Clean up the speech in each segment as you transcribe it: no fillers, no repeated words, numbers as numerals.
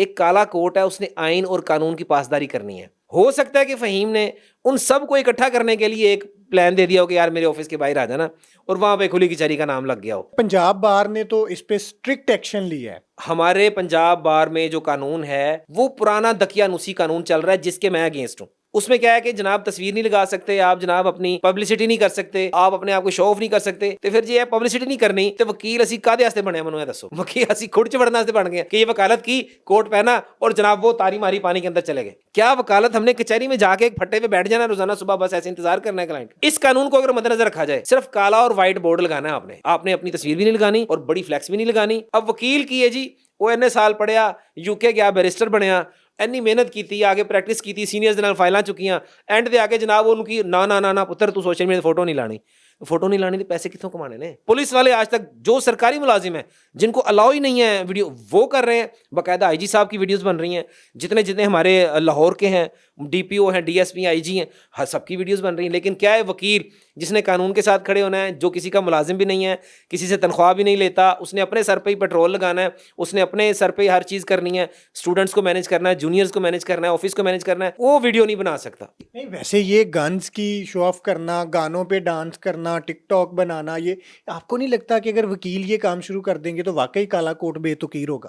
ایک کالا کوٹ ہے, اس نے آئین اور قانون کی پاسداری کرنی ہے. ہو سکتا ہے کہ فہیم نے ان سب کو اکٹھا کرنے کے لیے ایک پلان دے دیا ہو کہ یار میرے آفس کے باہر آ جانا, اور وہاں پہ کھلی کچہری کا نام لگ گیا ہو. پنجاب بار نے تو اس پہ اسٹرکٹ ایکشن لیا ہے. ہمارے پنجاب بار میں جو قانون ہے وہ پرانا دقیانوسی قانون چل رہا ہے, جس کے میں اگینسٹ ہوں. اس میں کیا ہے کہ جناب تصویر نہیں لگا سکتے آپ, جناب اپنی پبلسٹی نہیں کر سکتے آپ, اپنے آپ کو شو آف نہیں کر سکتے. تو پھر جی پبلسٹی نہیں کرنی تو وکیل اسی کادے واسطے بنے منو دسو, وکیل اسی کھڑ چڑھنے واسطے بن گئے کہ یہ وکالت کی, کوٹ پہنا اور جناب وہ تاری ماری پانی کے اندر چلے گئے. کیا وکالت ہم نے کچہری میں جا کے ایک پھٹے پہ بیٹھ جانا روزانہ صبح, بس ایسے انتظار کرنا ہے کلائنٹ. اس قانون کو اگر مد نظر رکھا جائے, صرف کالا اور وائٹ بورڈ لگانا ہے آپ نے اپنی تصویر بھی نہیں لگانی اور بڑی فلیکس بھی نہیں لگانی. اب وکیل کی ہے جی, وہ اتنے سال پڑھیا, یو کے گیا, بیرسٹر بنیا, اینی محنت کی تھی, آگے پریکٹس کی تھی, سینئرز دے نال فائلاں چکیاں, اینڈ دے آگے جناب ان کی نا پتر تو سوشل میڈیا فوٹو نہیں لانی تو پیسے کتوں کمانے نے. پولیس والے آج تک جو سرکاری ملازم ہیں جن کو الاؤ ہی نہیں ہے ویڈیو, وہ کر رہے ہیں. باقاعدہ آئی جی صاحب کی ویڈیوز بن رہی ہیں, جتنے ہمارے لاہور کے ہیں, ڈی پی او ہیں, ڈی ایس پی, آئی جی ہیں, ہر سب کی ویڈیوز بن رہی ہیں. لیکن کیا ہے, وکیل جس نے قانون کے ساتھ کھڑے ہونا ہے, جو کسی کا ملازم بھی نہیں ہے, کسی سے تنخواہ بھی نہیں لیتا, اس نے اپنے سر پہ ہی پیٹرول لگانا ہے, اس نے اپنے سر پہ ہی ہر چیز کرنی ہے, اسٹوڈنٹس کو مینیج کرنا ہے, جونیئرز کو مینیج کرنا ہے, آفس کو مینیج کرنا ہے, وہ ویڈیو نہیں بنا سکتا. نہیں ویسے یہ گنز کی شو آف کرنا, گانوں پہ ڈانس کرنا, ٹک ٹاک بنانا, یہ آپ کو نہیں لگتا کہ اگر وکیل یہ کام شروع کر دیں گے تو واقعی کالا کوٹ بے تقیر ہوگا؟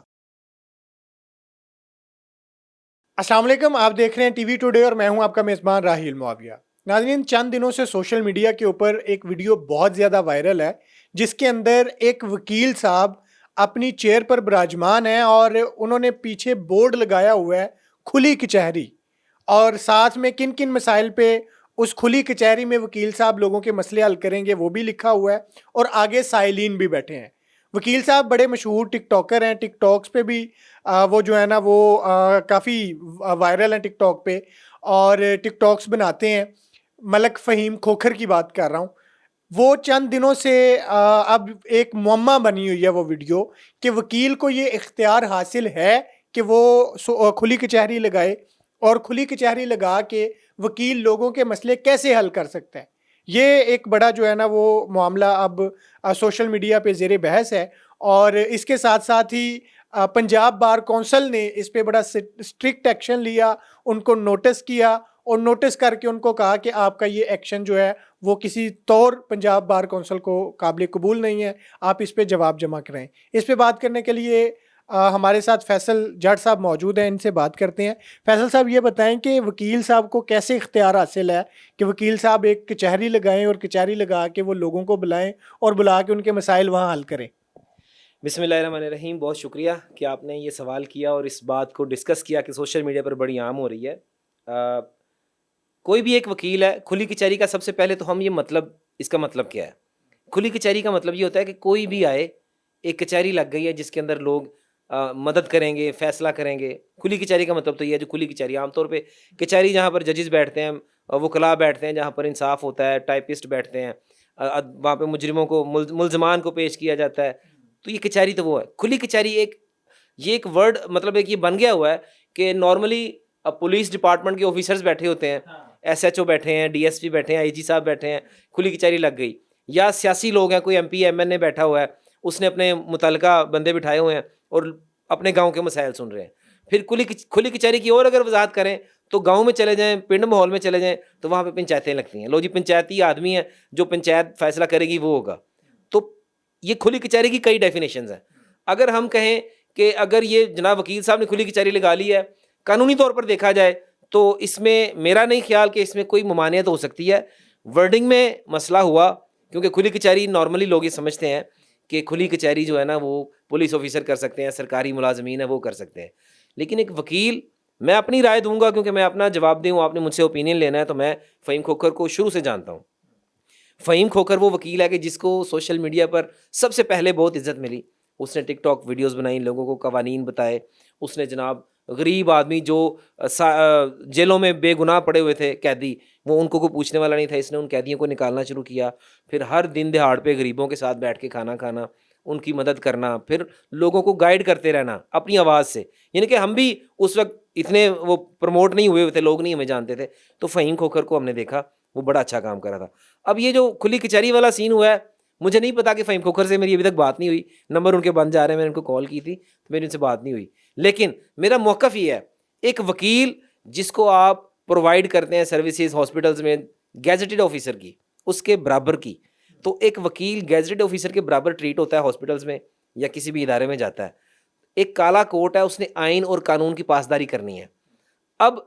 السلام علیکم, آپ دیکھ رہے ہیں ٹی وی ٹوڈے اور میں ہوں آپ کا میزبان راہیل معاویہ. ناظرین, چند دنوں سے سوشل میڈیا کے اوپر ایک ویڈیو بہت زیادہ وائرل ہے, جس کے اندر ایک وکیل صاحب اپنی چیئر پر براجمان ہیں اور انہوں نے پیچھے بورڈ لگایا ہوا ہے کھلی کچہری, اور ساتھ میں کن کن مسائل پہ اس کھلی کچہری میں وکیل صاحب لوگوں کے مسئلے حل کریں گے وہ بھی لکھا ہوا ہے, اور آگے سائلین بھی بیٹھے ہیں. وکیل صاحب بڑے مشہور ٹک ٹاکر ہیں, ٹک ٹاکس پہ بھی وہ جو ہے نا وہ کافی وائرل ہیں ٹک ٹاک پہ, اور ٹک ٹاکس بناتے ہیں. ملک فہیم کھوکھر کی بات کر رہا ہوں. وہ چند دنوں سے اب ایک معمہ بنی ہوئی ہے وہ ویڈیو, کہ وکیل کو یہ اختیار حاصل ہے کہ وہ کھلی کچہری لگائے, اور کھلی کچہری لگا کے وکیل لوگوں کے مسئلے کیسے حل کر سکتا ہے. یہ ایک بڑا جو ہے نا وہ معاملہ اب سوشل میڈیا پہ زیر بحث ہے, اور اس کے ساتھ ساتھ ہی پنجاب بار کونسل نے اس پہ بڑا اسٹرکٹ ایکشن لیا, ان کو نوٹس کیا, اور نوٹس کر کے ان کو کہا کہ آپ کا یہ ایکشن جو ہے وہ کسی طور پنجاب بار کونسل کو قابل قبول نہیں ہے, آپ اس پہ جواب جمع کریں. اس پہ بات کرنے کے لیے ہمارے ساتھ فیصل جٹ صاحب موجود ہیں, ان سے بات کرتے ہیں. فیصل صاحب یہ بتائیں کہ وکیل صاحب کو کیسے اختیار حاصل ہے کہ وکیل صاحب ایک کچہری لگائیں اور کچہری لگا کے وہ لوگوں کو بلائیں اور بلا کے ان کے مسائل وہاں حل کریں؟ بسم اللہ الرحمن الرحیم. بہت شکریہ کہ آپ نے یہ سوال کیا اور اس بات کو ڈسکس کیا کہ سوشل میڈیا پر بڑی عام ہو رہی ہے. کوئی بھی ایک وکیل ہے, کھلی کچہری کا سب سے پہلے تو ہم یہ مطلب, اس کا مطلب کیا ہے. کھلی کچہری کا مطلب یہ ہوتا ہے کہ کوئی بھی آئے, ایک کچہری لگ گئی ہے جس کے اندر لوگ مدد کریں گے, فیصلہ کریں گے. کھلی کچہری کا مطلب تو یہ ہے, جو کھلی کچہری عام طور پہ کچہری جہاں پر ججز بیٹھتے ہیں, وکلاء بیٹھتے ہیں, جہاں پر انصاف ہوتا ہے, ٹائپسٹ بیٹھتے ہیں, وہاں پہ مجرموں کو ملزمان کو پیش کیا جاتا ہے, تو یہ کچہری تو وہ ہے. کھلی کچہری یہ ایک ورڈ مطلب ایک یہ بن گیا ہوا ہے کہ نارملی پولیس ڈپارٹمنٹ کے آفیسرز بیٹھے ہوتے ہیں, ایس ایچ او بیٹھے ہیں, ڈی ایس پی بیٹھے ہیں, آئی جی صاحب بیٹھے ہیں, کھلی کچہری لگ گئی. یا سیاسی لوگ ہیں, کوئی ایم پی ایم این اے بیٹھا ہوا ہے, اس نے اپنے متعلقہ بندے بٹھائے ہوئے ہیں اور اپنے گاؤں کے مسائل سن رہے ہیں. پھر کھلی کچہری کی اور اگر وضاحت کریں تو گاؤں میں چلے جائیں, پنڈ ماحول میں چلے جائیں, تو وہاں پہ پنچایتیں لگتی ہیں. لو جی پنچایتی آدمی ہے, جو پنچایت فیصلہ کرے گی وہ ہوگا. تو یہ کھلی کچہری کی کئی ڈیفینیشنز ہیں. اگر ہم کہیں کہ اگر یہ جناب وکیل صاحب نے کھلی کچہری لگا لی ہے, قانونی طور پر دیکھا جائے تو اس میں میرا نہیں خیال کہ اس میں کوئی ممانعت ہو سکتی ہے. ورڈنگ میں مسئلہ ہوا, کیونکہ کھلی کچہری نارملی لوگ یہ سمجھتے ہیں کہ کھلی کچہری جو ہے نا وہ پولیس آفیسر کر سکتے ہیں, سرکاری ملازمین ہیں وہ کر سکتے ہیں. لیکن ایک وکیل, میں اپنی رائے دوں گا کیونکہ میں اپنا جواب دوں, آپ نے مجھ سے اوپینین لینا ہے, تو میں فہیم کھوکھر کو شروع سے جانتا ہوں. فہیم کھوکھر وہ وکیل ہے کہ جس کو سوشل میڈیا پر سب سے پہلے بہت عزت ملی. اس نے ٹک ٹاک ویڈیوز بنائی, لوگوں کو قوانین بتائے. اس نے جناب غریب آدمی جو جیلوں میں بے گناہ پڑے ہوئے تھے قیدی, وہ ان کو کوئی پوچھنے والا نہیں تھا, اس نے ان قیدیوں کو نکالنا شروع کیا. پھر ہر دن دہاڑ پہ غریبوں کے ساتھ بیٹھ کے کھانا کھانا, ان کی مدد کرنا, پھر لوگوں کو گائیڈ کرتے رہنا اپنی آواز سے. یعنی کہ ہم بھی اس وقت اتنے وہ پروموٹ نہیں ہوئے تھے, لوگ نہیں ہمیں جانتے تھے, تو فہیم کھوکھر کو ہم نے دیکھا وہ بڑا اچھا کام کر رہا تھا. اب یہ جو کھلی کچہری والا سین ہوا ہے, مجھے نہیں پتا کہ فہیم کھوکھر سے میری ابھی تک بات نہیں ہوئی, نمبر ان کے بند جا رہے ہیں, میں نے ان کو کال کی تھی تو میری ان سے بات نہیں ہوئی. لیکن میرا موقف یہ ہے ایک وکیل جس کو آپ پرووائڈ کرتے ہیں سروسز ہاسپٹلز میں گیزٹڈ آفیسر کی اس کے برابر کی, تو ایک وکیل گیزٹڈ آفیسر کے برابر ٹریٹ ہوتا ہے ہاسپٹلز میں یا کسی بھی ادارے میں جاتا ہے. ایک کالا کوٹ ہے, اس نے آئین اور قانون کی پاسداری کرنی ہے. اب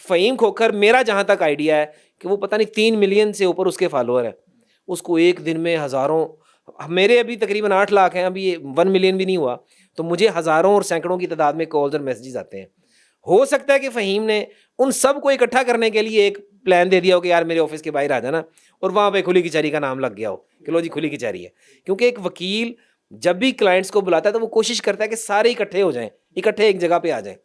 فہیم کھوکھر, میرا جہاں تک آئیڈیا ہے کہ وہ پتہ نہیں 3 ملین سے اوپر اس کے فالوور ہیں, اس کو ایک دن میں ہزاروں, میرے ابھی تقریباً 8 لاکھ ہیں, ابھی یہ 1 ملین بھی نہیں ہوا, تو مجھے ہزاروں اور سینکڑوں کی تعداد میں کالز اور میسیجز آتے ہیں. ہو سکتا ہے کہ فہیم نے ان سب کو اکٹھا کرنے کے لیے ایک پلان دے دیا ہو کہ یار میرے آفس کے باہر آ جانا, اور وہاں پہ کھلی کچہری کا نام لگ گیا ہو کہ لو جی کھلی کچہری ہے. کیونکہ ایک وکیل جب بھی کلائنٹس کو بلاتا ہے تو وہ کوشش کرتا ہے کہ سارے اکٹھے ہو جائیں, اکٹھے ایک جگہ پہ آ جائیں.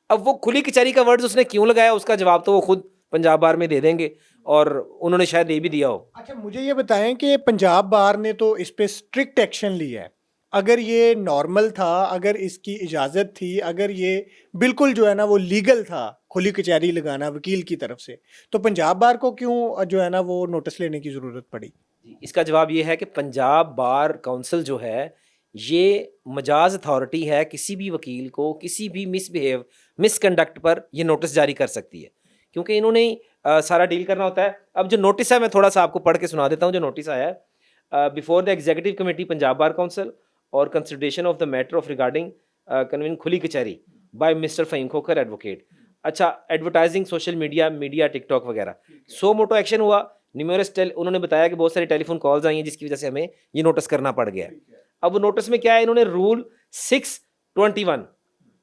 اب وہ کھلی کچہری کا ورڈز اس نے کیوں لگایا, اس کا جواب تو وہ خود پنجاب بار میں دے دیں گے, اور انہوں نے شاید دے بھی دیا ہو. اچھا مجھے یہ بتائیں کہ پنجاب بار نے تو اس پہ اسٹرکٹ ایکشن لیا ہے, اگر یہ نارمل تھا, اگر اس کی اجازت تھی, اگر یہ بالکل جو ہے نا وہ لیگل تھا کھلی کچہری لگانا وکیل کی طرف سے, تو پنجاب بار کو کیوں جو ہے نا وہ نوٹس لینے کی ضرورت پڑی؟ اس کا جواب یہ ہے کہ پنجاب بار کونسل جو ہے یہ مجاز اتھارٹی ہے, کسی بھی وکیل کو کسی بھی مس کنڈکٹ پر یہ نوٹس جاری کر سکتی ہے, کیونکہ انہوں نے سارا ڈیل کرنا ہوتا ہے. اب جو نوٹس ہے میں تھوڑا سا آپ کو پڑھ کے سنا دیتا ہوں. جو نوٹس آیا ہے before the executive committee Punjab bar council اور consideration of the matter of regarding convene کھلی کچہری by mister Faheem Khokhar advocate. اچھا, advertising social media TikTok وغیرہ, سو موٹو ایکشن ہوا. نیومرس انہوں نے بتایا کہ بہت ساری ٹیلی فون کالز آئی ہیں جس کی وجہ سے ہمیں یہ نوٹس کرنا پڑ گیا ہے. اب وہ نوٹس میں کیا ہے, انہوں نے rule 621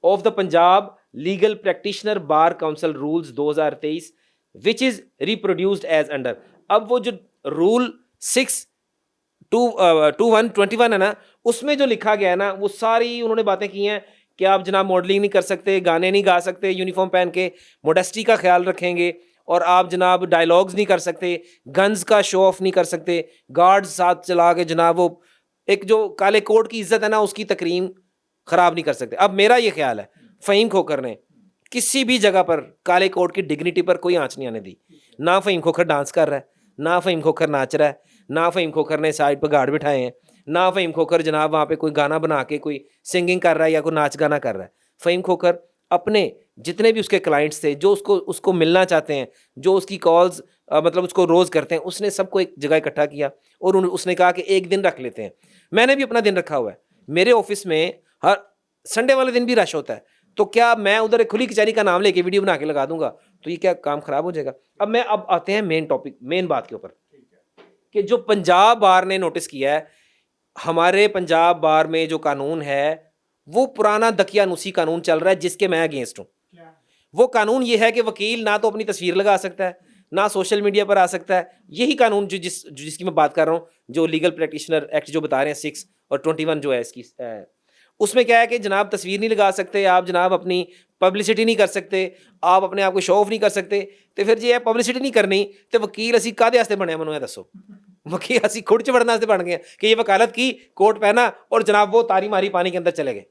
of the Punjab legal practitioner bar council rules 2023 which is reproduced as under. اب وہ جو رول 621 ہے نا, اس میں جو لکھا گیا ہے نا وہ ساری انہوں نے باتیں کی ہیں کہ آپ جناب ماڈلنگ نہیں کر سکتے, گانے نہیں گا سکتے یونیفارم پہن کے, موڈیسٹی کا خیال رکھیں گے, اور آپ جناب ڈائلاگز نہیں کر سکتے, گنز کا شو آف نہیں کر سکتے, گارڈ ساتھ چلا کے جناب وہ ایک جو کالے کوٹ کی عزت ہے نا اس کی تکریم خراب نہیں کر سکتے. اب میرا یہ خیال ہے فہیم کھوکھر نے کسی بھی جگہ پر کالے کوٹ کی ڈگنیٹی پر کوئی آنچ نہیں آنے دی. نہ فہیم کھوکھر ڈانس کر رہا ہے, نہ فہیم کھوکھر ناچ رہا ہے, نہ فہیم کھوکھر نے سائڈ پہ گارڈ بٹھائے ہیں, نہ فہیم کھوکھر جناب وہاں پہ کوئی گانا بنا کے کوئی سنگنگ کر رہا ہے یا کوئی ناچ گانا کر رہا ہے. فہیم کھوکھر اپنے جتنے بھی اس کے کلائنٹس تھے جو اس کو ملنا چاہتے ہیں, جو اس کی کالز مطلب اس کو روز کرتے ہیں, اس نے سب کو ایک جگہ اکٹھا کیا اور اس نے کہا کہ ایک دن رکھ لیتے ہیں. میں نے بھی اپنا دن رکھا ہوا ہے, میرے آفس میں ہر سنڈے والے دن بھی رش ہوتا ہے, تو کیا میں ادھر کھلی کچہری کا نام لے کے ویڈیو بنا کے لگا دوں گا تو یہ کیا کام خراب ہو جائے گا؟ اب آتے ہیں مین ٹاپک, مین بات کے اوپر, کہ جو پنجاب بار نے نوٹس کیا ہے, ہمارے پنجاب بار میں جو قانون ہے وہ پرانا دقیانوسی قانون چل رہا ہے جس کے میں اگینسٹ ہوں. وہ قانون یہ ہے کہ وکیل نہ تو اپنی تصویر لگا سکتا ہے, نہ سوشل میڈیا پر آ سکتا ہے. یہی قانون جس کی میں بات کر رہا ہوں, جو لیگل پریکٹیشنر ایکٹ جو بتا رہے ہیں 6 اور 21 جو ہے اس کی, اس میں کیا ہے کہ جناب تصویر نہیں لگا سکتے, آپ جناب اپنی پبلسٹی نہیں کر سکتے, آپ اپنے آپ کو شو آف نہیں کر سکتے. تو پھر جی ہے پبلسٹی نہیں کرنی تو وکیل اسی کادے واسطے بنے منو ہے دسو, وکیل اسی کھڑ چ بڑھنے واسطے بن گئے کہ یہ وکالت کی, کوٹ پہنا اور جناب وہ تاری ماری پانی کے اندر چلے گئے.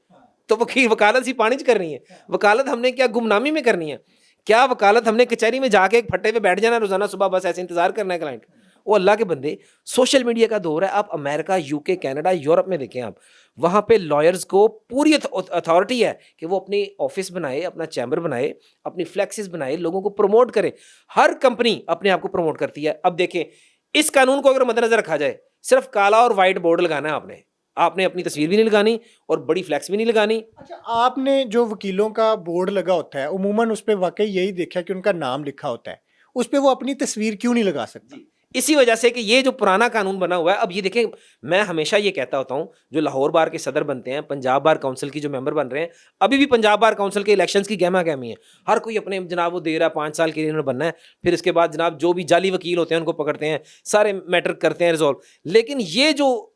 تو وکالت سی پانی چ کرنی ہے؟ وکالت ہم نے کیا گمنامی میں کرنی ہے؟ کیا وکالت ہم نے کچہری میں جا کے ایک پھٹے پہ بیٹھ جانا روزانہ صبح بس ایسے انتظار کرنا ہے کلائنٹ؟ وہ اللہ کے بندے, سوشل میڈیا کا دور ہے. آپ امریکہ, UK, کینیڈا, یورپ میں دیکھیں, آپ وہاں پہ لائرز کو پوری اتھارٹی ہے کہ وہ اپنی آفس بنائے, اپنا چیمبر بنائے, اپنی فلیکسز بنائے, لوگوں کو پروموٹ کرے. ہر کمپنی اپنے آپ کو پروموٹ کرتی ہے. اب دیکھیں اس قانون کو اگر مد نظر رکھا جائے, صرف کالا اور وائٹ بورڈ لگانا ہے آپ نے اپنی تصویر بھی نہیں لگانی اور بڑی فلیکس بھی نہیں لگانی. اچھا, آپ نے جو وکیلوں کا بورڈ لگا ہوتا ہے عموماً اس پہ واقعی یہی دیکھا کہ ان کا نام لکھا ہوتا ہے, اس پہ وہ اپنی تصویر کیوں نہیں لگا سکتے؟ اسی وجہ سے کہ یہ جو پرانا قانون بنا ہوا ہے. اب یہ دیکھیں, میں ہمیشہ یہ کہتا ہوتا ہوں, جو لاہور بار کے صدر بنتے ہیں, پنجاب بار کونسل کی جو ممبر بن رہے ہیں, ابھی بھی پنجاب بار کونسل کے الیکشنز کی گہما گہمی ہے. ہر کوئی اپنے جناب وہ دے رہا ہے 5 سال کے لیے انہوں نے بننا ہے, پھر اس کے بعد جناب جو بھی جعلی وکیل ہوتے ہیں ان کو پکڑتے ہیں, سارے میٹر کرتے ہیں ریزالو. لیکن یہ جو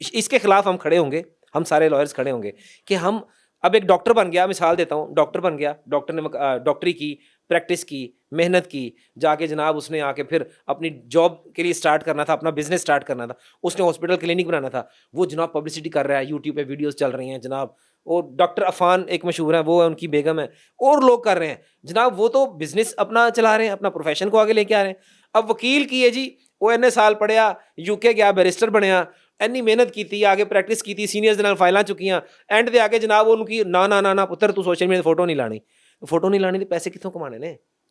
اس کے خلاف ہم کھڑے ہوں گے, ہم سارے لائرز کھڑے ہوں گے کہ ہم اب ایک ڈاکٹر بن گیا, مثال دیتا ہوں, ڈاکٹر بن گیا, ڈاکٹر نے ڈاکٹری کی, پریکٹس کی, محنت کی, جا کے جناب اس نے آ کے پھر اپنی جاب کے لیے سٹارٹ کرنا تھا, اپنا بزنس سٹارٹ کرنا تھا, اس نے ہاسپٹل کلینک بنانا تھا, وہ جناب پبلسٹی کر رہا ہے, یوٹیوب پہ ویڈیوز چل رہی ہیں جناب, اور ڈاکٹر عفان ایک مشہور ہیں, وہ ہے ان کی بیگم ہے, اور لوگ کر رہے ہیں جناب, وہ تو بزنس اپنا چلا رہے ہیں, اپنا پروفیشن کو آگے لے کے آ رہے ہیں. اب وکیل کی ہے جی, وہ اتنے سال پڑھیا, UK گیا, بیرسٹر بنیا, ਇੰਨੀ ਮਿਹਨਤ ਕੀਤੀ, ਆਗੇ ਪ੍ਰੈਕਟਿਸ ਕੀਤੀ, ਸੀਨੀਅਰਸ ਦੇ ਨਾਲ ਫਾਈਲਾਂ ਚੁੱਕੀਆਂ, ਐਂਡ ਤੇ ਆ ਕੇ ਜਨਾਬ ਉਹਨੂੰ ਕੀ ਨਾ ਪੁੱਤਰ ਤੂੰ ਸੋਸ਼ਲ ਮੀਡੀਆ ਫੋਟੋ ਨਹੀਂ ਲਾਣੀ ਤੇ ਪੈਸੇ ਕਿੱਥੋਂ ਕਮਾਣੇ ਨੇ,